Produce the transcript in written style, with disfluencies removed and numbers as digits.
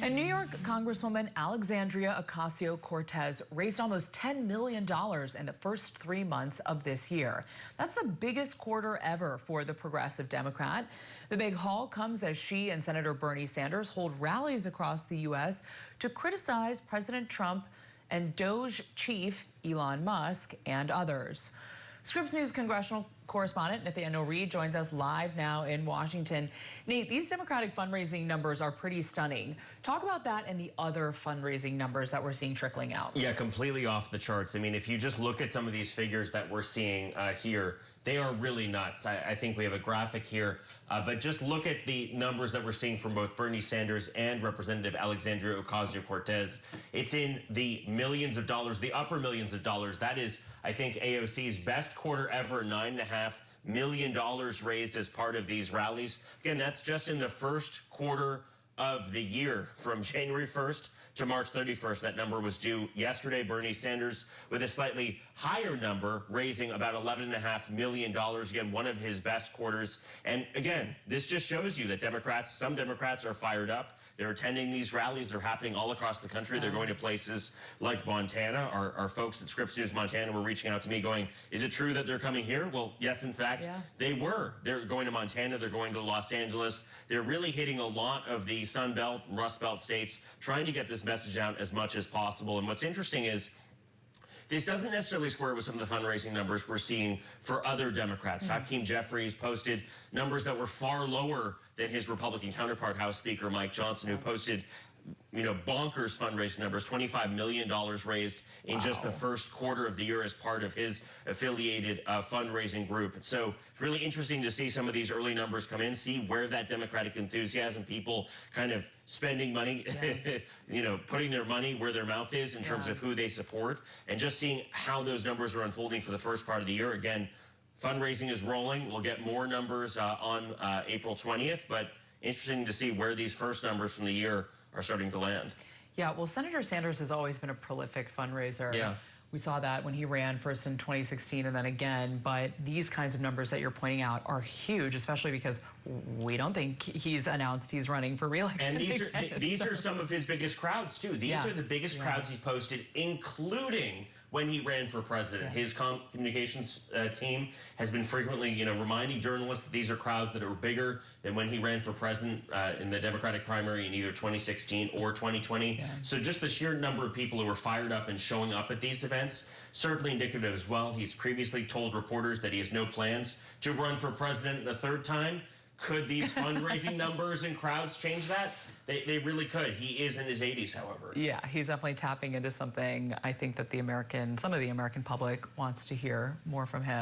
And New York Congresswoman Alexandria Ocasio-Cortez raised almost $10 million in the first 3 months of this year. That's the biggest quarter ever for the progressive Democrat. The big haul comes as she and Senator Bernie Sanders hold rallies across the U.S. to criticize President Trump and Doge chief Elon Musk and others. Scripps News congressional correspondent Nathaniel Reed joins us live now in Washington. Nate, these Democratic fundraising numbers are pretty stunning. Talk about that and the other fundraising numbers that we're seeing trickling out. Yeah, completely off the charts. I mean, if you just look at some of these figures that we're seeing here, they are really nuts. I think we have a graphic here, but just look at the numbers that we're seeing from both Bernie Sanders and Representative Alexandria Ocasio-Cortez. It's in the millions of dollars, the upper millions of dollars. That is, I think, AOC's best quarter ever, $9.5 million raised as part of these rallies. Again, that's just in the first quarter of the year, from January 1st to March 31st. That number was due yesterday. Bernie Sanders with a slightly higher number, raising about $11.5 million. Again, one of his best quarters. And again, this just shows you that some Democrats are fired up. They're attending these rallies. They're happening all across the country. They're going to places like Montana. Our folks at Scripps News Montana were reaching out to me going, is it true that they're coming here? Well, yes, in fact, they were. They're going to Montana. They're going to Los Angeles. They're really hitting a lot of the Sun Belt, Rust Belt states, trying to get this message out as much as possible. And what's interesting is this doesn't necessarily square with some of the fundraising numbers we're seeing for other Democrats. Hakeem Jeffries posted numbers that were far lower than his Republican counterpart, House Speaker Mike Johnson, who posted bonkers fundraising numbers, $25 million raised in just the first quarter of the year as part of his affiliated fundraising group. And so it's really interesting to see some of these early numbers come in, see where that Democratic enthusiasm, people kind of spending money, putting their money where their mouth is in terms of who they support, and just seeing how those numbers are unfolding for the first part of the year. Again, fundraising is rolling. We'll get more numbers on April 20th, but interesting to see where these first numbers from the year are starting to land. Yeah, well, Senator Sanders has always been a prolific fundraiser. Yeah. We saw that when he ran first in 2016 and then again, but these kinds of numbers that you're pointing out are huge, especially because we don't think he's announced he's running for re-election. And these are some of his biggest crowds, too. These are the biggest crowds he's posted, including when he ran for president. His communications team has been frequently, reminding journalists that these are crowds that are bigger than when he ran for president in the Democratic primary in either 2016 or 2020. So just the sheer number of people who were fired up and showing up at these events, certainly indicative as well. He's previously told reporters that he has no plans to run for president the third time. Could these fundraising numbers and crowds change that? They really could. He is in his 80s, however. Yeah, he's definitely tapping into something I think that some of the American public wants to hear more from him.